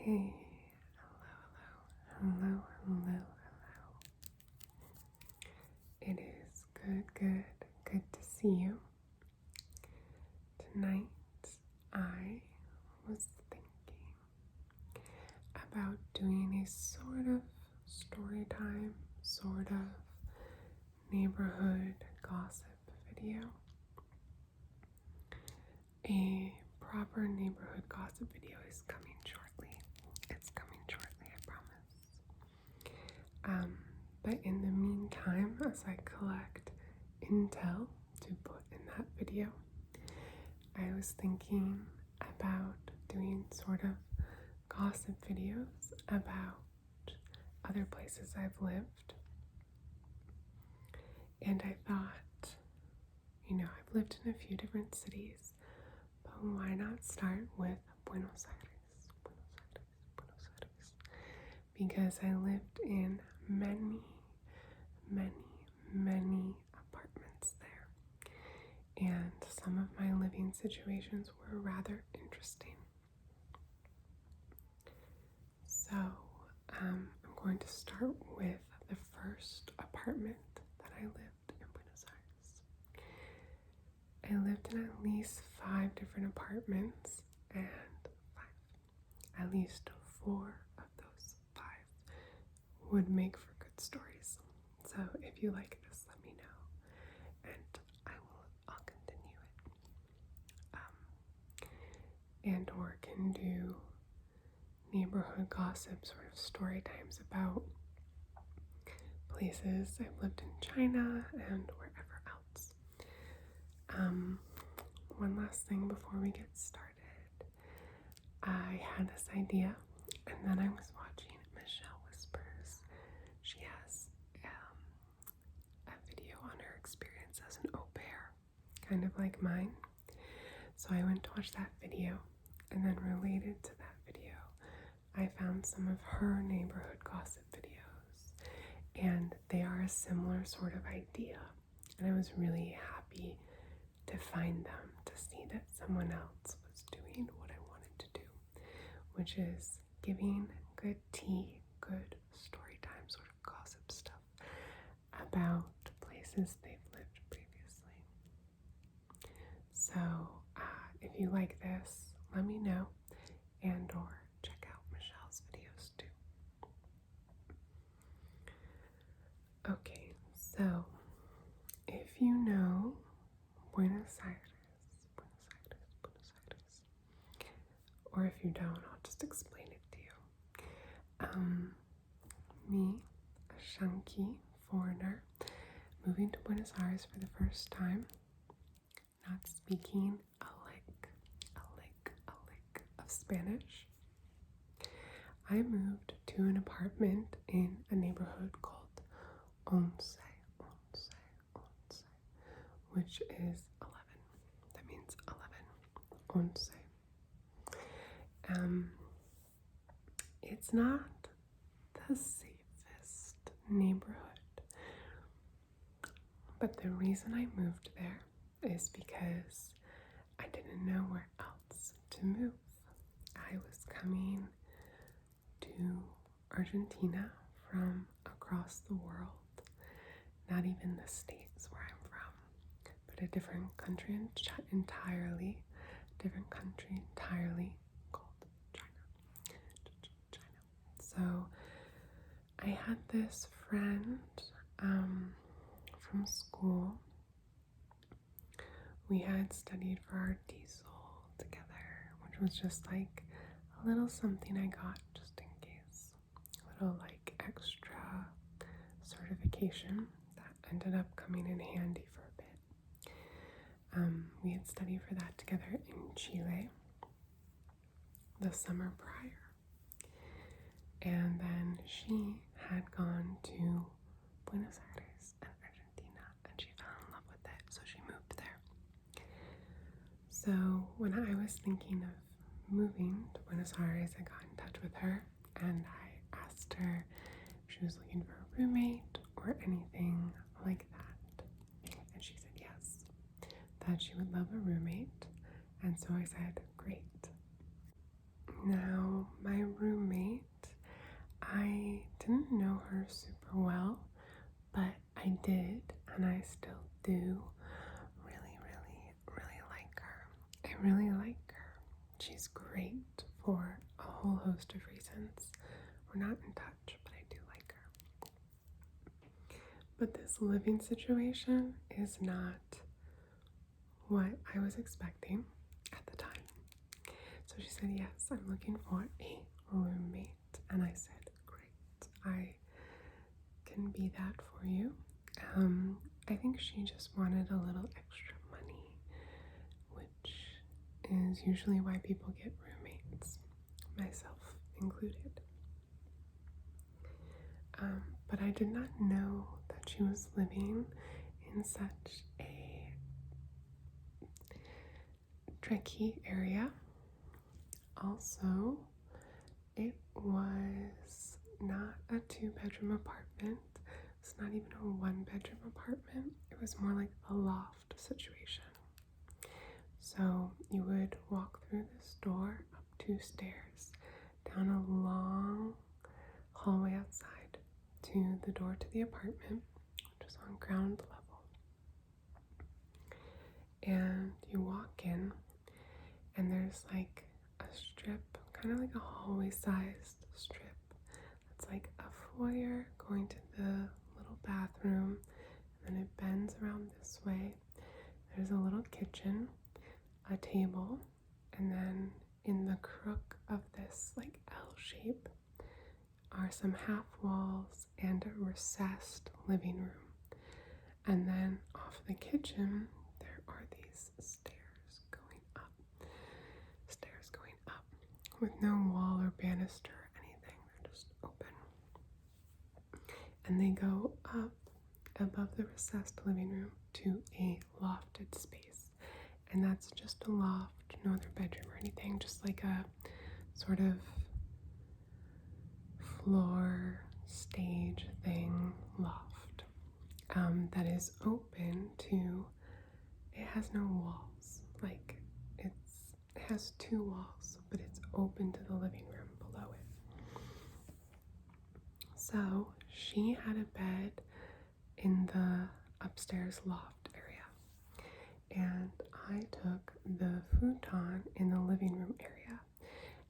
Hey, hello. It is good to see you. Tonight, I was thinking about doing a sort of story time, sort of neighborhood gossip video. A proper neighborhood gossip video is coming shortly. It's coming shortly, I promise. But in the meantime, as I collect intel to put in that video, I was thinking about doing sort of gossip videos about other places I've lived. And I thought, I've lived in a few different cities, but why not start with Buenos Aires? Because I lived in many apartments there. And some of my living situations were rather interesting. So I'm going to start with the first apartment that I lived in Buenos Aires. I lived in at least 5 different apartments, and at least 4 of those 5 would make for good stories. So if you like this, let me know, and I'll continue it. And or can do neighborhood gossip sort of story times about places I've lived in China and wherever else. One last thing before we get started. I had this idea, and then I was watching Michelle Whispers. She has a video on her experience as an au pair, kind of like mine. So I went to watch that video, and then related to that video, I found some of her neighborhood gossip videos, and they are a similar sort of idea. And I was really happy to find them, to see that someone else was doing what I wanted to do, which is giving good tea, good story time sort of gossip stuff about places they've lived previously. So if you like this, let me know, and or check out Michelle's videos too. Okay, so if you know Buenos Aires, or if you don't, I'll just explain it to you. Me, a chunky foreigner, moving to Buenos Aires for the first time, not speaking a lick of Spanish. I moved to an apartment in a neighborhood called Once, which is 11. That means 11. Once. It's not the safest neighborhood, but the reason I moved there is because I didn't know where else to move. I was coming to Argentina from across the world, not even the States where I'm from, but a different country entirely called China. So I had this friend from school. We had studied for our diesel together, which was just like a little something I got just in case. A little like extra certification that ended up coming in handy for a bit. We had studied for that together in Chile the summer prior. And then she had gone to Buenos Aires and Argentina, and she fell in love with it, so she moved there. So when I was thinking of moving to Buenos Aires, I got in touch with her, and I asked her if she was looking for a roommate or anything like that. And she said yes, that she would love a roommate. And so I said, great. Now, my roommate didn't know her super well, but I did, and I still do really, really, really like her. I really like her. She's great for a whole host of reasons. We're not in touch, but I do like her. But this living situation is not what I was expecting at the time. So she said, yes, I'm looking for a roommate. And I said, great, I can be that for you. I think she just wanted a little extra money, which is usually why people get roommates, myself included. But I did not know that she was living in such a tricky area. Also, it was not a 2-bedroom apartment. It's not even a 1-bedroom apartment. It was more like a loft situation. So you would walk through this door, up 2 stairs, down a long hallway outside to the door to the apartment, which was on ground level. And you walk in, and there's like a strip, kind of like a hallway-sized strip. It's like a foyer going to the little bathroom, and then it bends around this way. There's a little kitchen, a table, and then in the crook of this like L shape are some half walls and a recessed living room. And then off the kitchen, there are these stairs going up with no wall or banister or anything. They're just open. And they go up above the recessed living room to a lofted space. And that's just a loft, no other bedroom or anything, just like a sort of floor stage thing loft that is open to, it has no walls, like it has 2 walls, but it's open to the living room below it. So she had a bed in the upstairs loft area, and I took the futon in the living room area.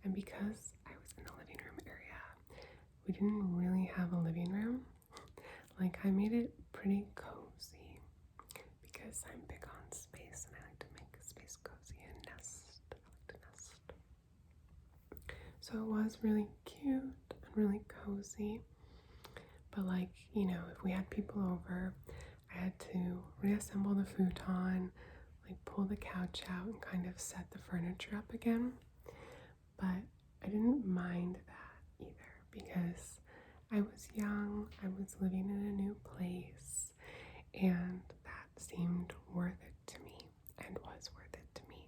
And because I was in the living room area, we didn't really have a living room. Like, I made it pretty cozy because I'm big on space and I like to make space cozy and nest. I like to nest. So it was really cute and really cozy. But like, you know, if we had people over, I had to reassemble the futon, like pull the couch out and kind of set the furniture up again. But I didn't mind that either because I was young, I was living in a new place, and that seemed worth it to me and was worth it to me.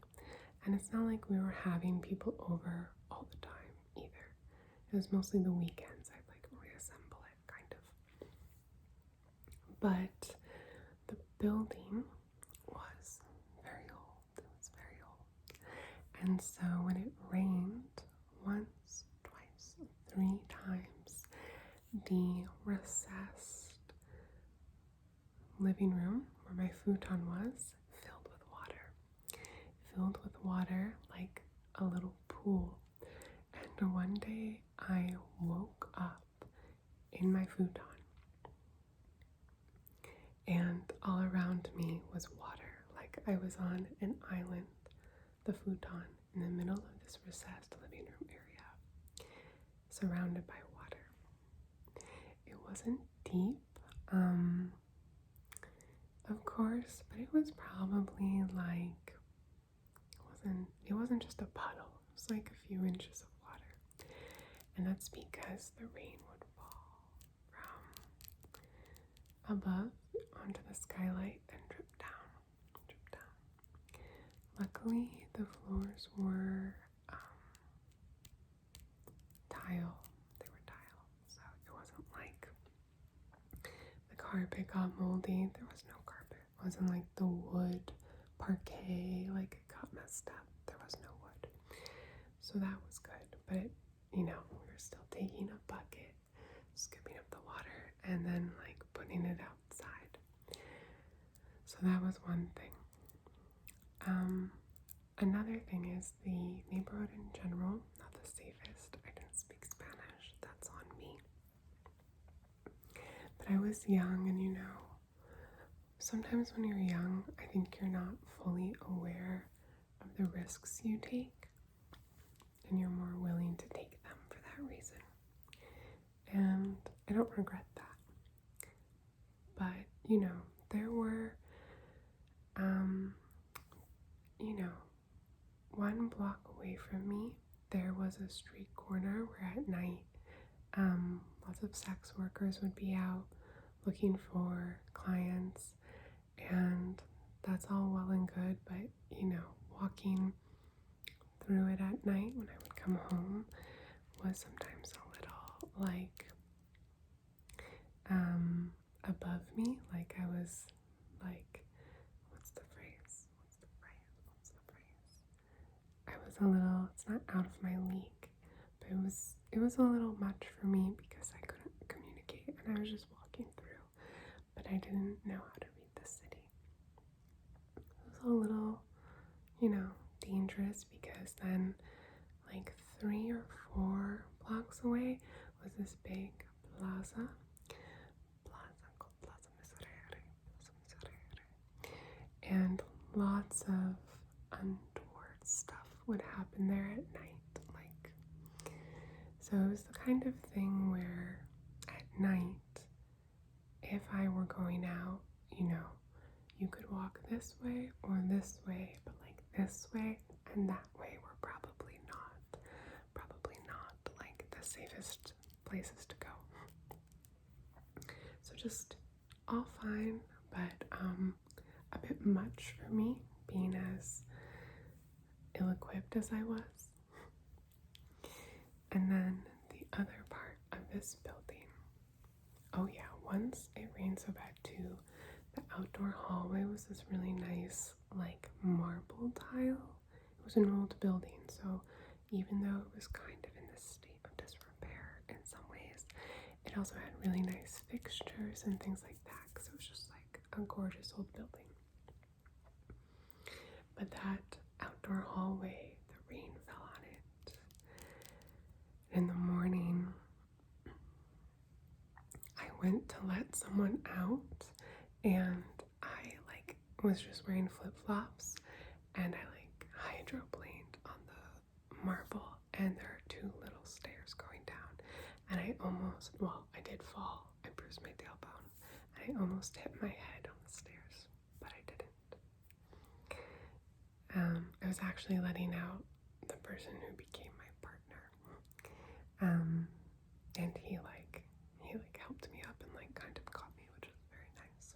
And it's not like we were having people over all the time either. It was mostly the weekends I'd like reassemble it, kind of. But the building was very old. It was very old. And so when it rained once, twice, 3 times, the recessed living room where my futon was filled with water like a little pool. And one day I woke up in my futon and all around me was water, like I was on an island, the futon, in the middle of this recessed living room area, surrounded by water. It wasn't deep, of course, but it was probably like, it wasn't just a puddle, it was like a few inches of water. And that's because the rain would fall from above onto the skylight and drip down. Luckily, the floors were tile. They were tile, so it wasn't like the carpet got moldy. There was no carpet. It wasn't like the wood parquet, like it got messed up. There was no wood. So that was good. But, we were still taking a bucket, scooping and then like putting it outside. So that was one thing. Another thing is the neighborhood in general, not the safest. I didn't speak Spanish, that's on me. But I was young, and sometimes when you're young, I think you're not fully aware of the risks you take, and you're more willing to take them for that reason. And I don't regret that. But, there were, 1 block away from me, there was a street corner where at night, lots of sex workers would be out looking for clients, and that's all well and good, but, walking through it at night when I would come home was sometimes a little, like, above me, like I was, like, what's the phrase? I was a little, it's not out of my league, but it was a little much for me because I couldn't communicate and I was just walking through, but I didn't know how to read the city. It was a little, dangerous because then like 3 or 4 blocks away was this big plaza called Plaza Miserere, and lots of untoward stuff would happen there at night. So it was the kind of thing where at night, if I were going out, you could walk this way or this way, but like this way and that way were probably not like the safest places to go. So just all fine, but a bit much for me, being as ill-equipped as I was. And then the other part of this building, oh yeah, once it rained so bad too, the outdoor hallway was this really nice like marble tile. It was an old building, so even though it was kind of in this state of disrepair in some ways, it also had really nice fixtures and things like that, because it was just like a gorgeous old building. But that outdoor hallway, the rain fell on it. In the morning, I went to let someone out, and I was just wearing flip-flops, and I hydroplaned on the marble, and there are 2 little stairs going down, and I did fall. I bruised my tailbone. I almost hit my head on the stairs, but I didn't. I was actually letting out the person who became my partner, and he helped me up and kind of caught me, which was very nice.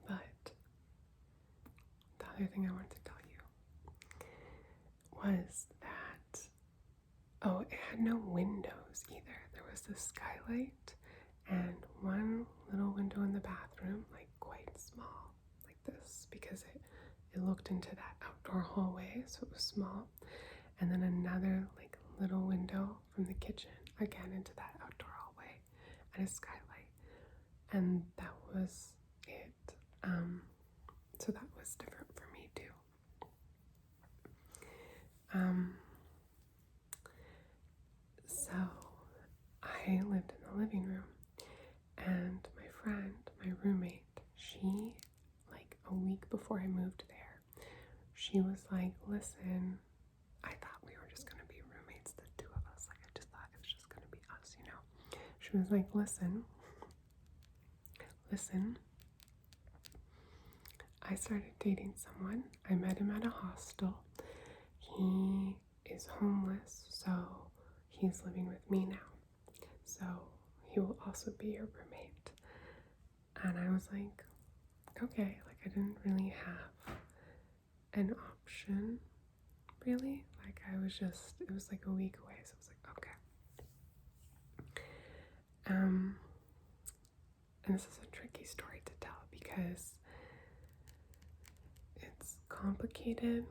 But the other thing I wanted to tell you was that, it had no windows either. There was this skylight and 1 little window in the bathroom, quite small, like this, because it looked into that outdoor hallway, so it was small. And then another little window from the kitchen, again into that outdoor hallway, and a skylight. And that was it. So that was different for me too. So I lived in the living room, and my friend, my roommate, she, a week before I moved there, she was like, listen, I thought we were just going to be roommates, the 2 of us. I just thought it was just going to be us, She was like, listen, I started dating someone. I met him at a hostel. He is homeless, so he's living with me now. So he will also be your roommate. And I was like, okay, I didn't really have an option, really. It was a week away, so I was like, okay. And this is a tricky story to tell because it's complicated,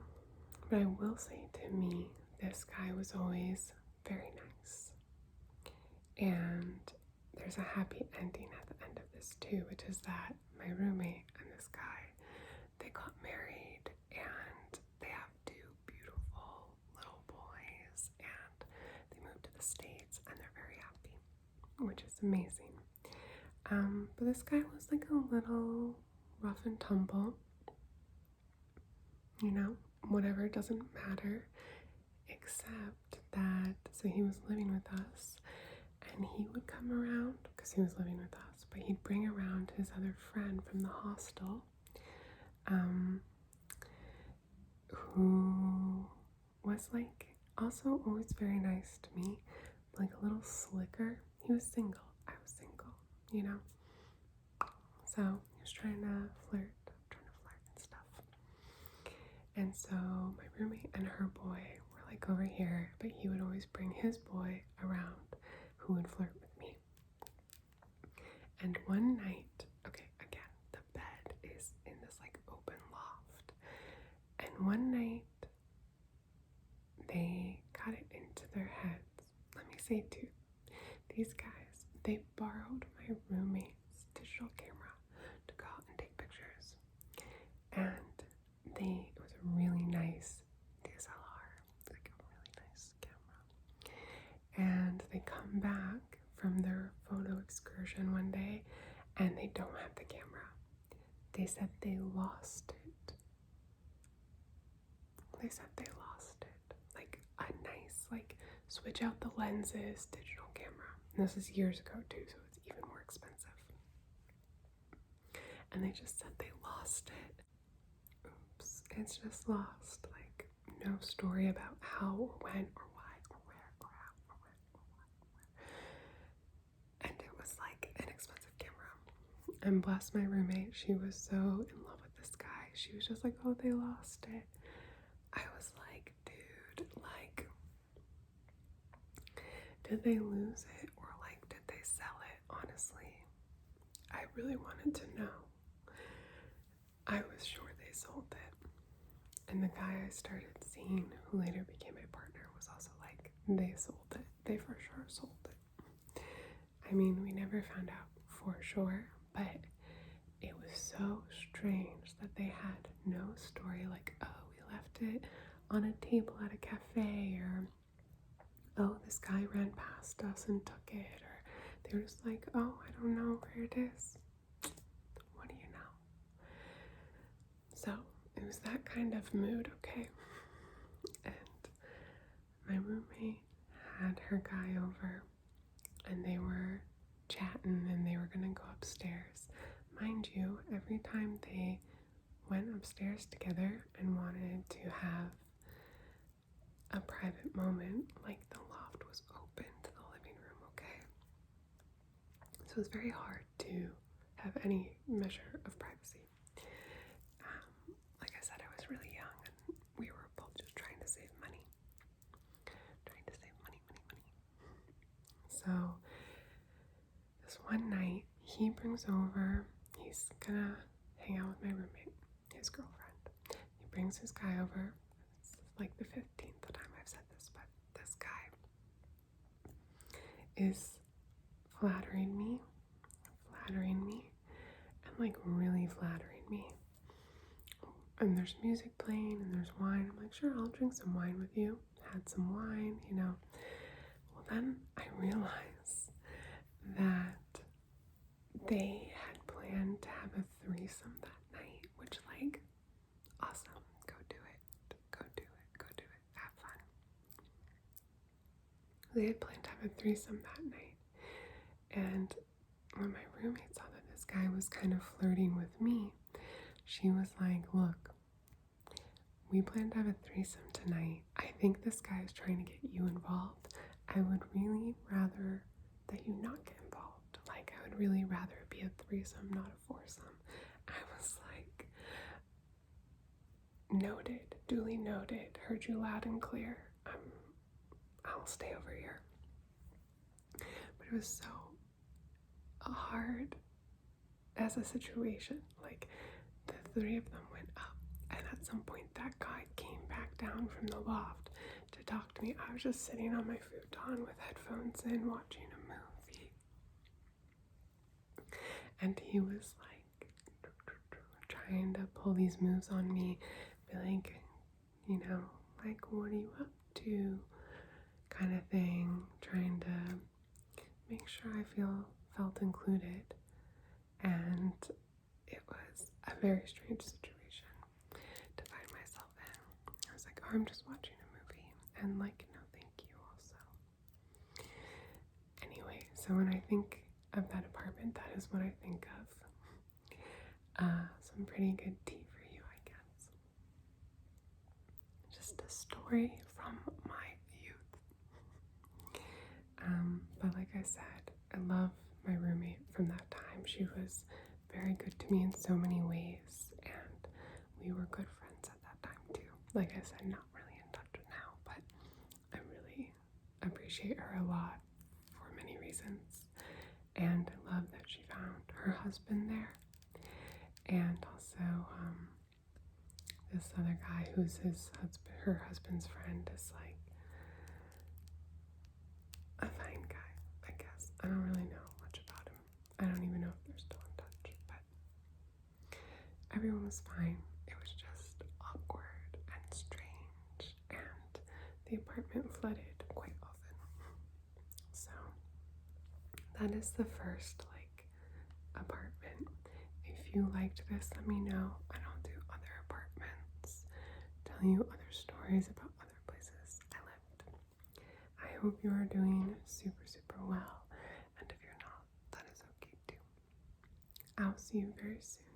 but I will say, to me, this guy was always very nice. And there's a happy ending at the end of this too, which is that my roommate and this guy, they got married and they have two beautiful little boys, and they moved to the States and they're very happy, which is amazing. But this guy was like a little rough and tumble, you know, whatever, it doesn't matter, except that, so he was living with us, and he would come around, because he was living with us, but he'd bring around his other friend from the hostel, who was like also always very nice to me, like a little slicker. He was single, I was single, you know, so he was trying to flirt and stuff. And so my roommate and her boy were like over here, but he would always bring his boy around who would flirt with me. And one night, okay, again, the bed is in this like open loft. And one night, they got it into their heads. Let me say too, these guys, they borrowed my roommate's digital camera to go out and take pictures. And it was a really nice DSLR, like a really nice camera. And they come back from their photo excursion one day and they don't have the camera. They said they lost it. They said they lost it. Like a nice, like, switch out the lenses digital camera. And this is years ago too, so it's even more expensive. And they just said they lost it. Oops, it's just lost. Like, no story about how or when or why or where or how or when or why or where. And it was like an expensive camera. And bless my roommate, she was so in love with this guy. She was just like, oh, they lost it. I was like, dude, like, did they lose it or like did they sell it? Honestly, I really wanted to know. I was sure they sold it. And the guy I started seeing, who later became my partner, was also like, they sold it. They for sure sold it. I mean, we never found out for sure, but it was so strange that they had no story like, oh, we left it on a table at a cafe, or oh, this guy ran past us and took it, or they were just like, oh, I don't know where it is. What do you know? So it was that kind of mood, okay? And my roommate had her guy over and they were chatting and they were gonna go upstairs. Mind you, every time they went upstairs together and wanted to have a private moment, like, the loft was open to the living room, okay? So it was very hard to have any measure of privacy. Like I said, I was really young and we were both just trying to save money. So this one night, he brings over, he's gonna hang out with my roommate, his girlfriend. He brings his guy over. It's like the 15th time I've said this, but this guy is flattering me, and like really flattering me. And there's music playing and there's wine. I'm like, sure, I'll drink some wine with you. Had some wine, you know. Well, then I realize that they had planned to have a threesome that night, which, like, awesome. Go do it. Have fun. They had planned to have a threesome that night. And when my roommate saw that this guy was kind of flirting with me, she was like, look, we planned to have a threesome tonight. I think this guy is trying to get you involved. I would really rather that you not get involved. Like, I would really rather it be a threesome, not a foursome. I was like, noted, duly noted, heard you loud and clear. I'll stay over here. But it was so hard as a situation. Like, the three of them went up, and at some point that guy came back down from the loft to talk to me. I was just sitting on my futon with headphones in, watching a movie. And he was like trying to pull these moves on me, be like, you know, like, what are you up to? Kind of thing, trying to make sure I felt included. And it was a very strange situation to find myself in. I was like, oh, I'm just watching a movie. And like, no, thank you also. Anyway, so when I think of that apartment, that is what I think of. Some pretty good tea for you, I guess. Just a story from my youth. But like I said, I love my roommate from that time. She was very good to me in so many ways, and we were good friends at that time too. Like I said, not really in touch now, but I really appreciate her a lot for many reasons. And I love that she found her husband there. And also, this other guy who's her husband's friend is like a fine guy, I guess. I don't really know much about him. I don't even know if they're still in touch, but everyone was fine. It was just awkward and strange, and the apartment flooded quite often. So that is the first apartment. If you liked this, let me know, and I'll do other apartments, tell you other stories about other places I lived. I hope you are doing super, super well, and if you're not, that is okay too. I'll see you very soon.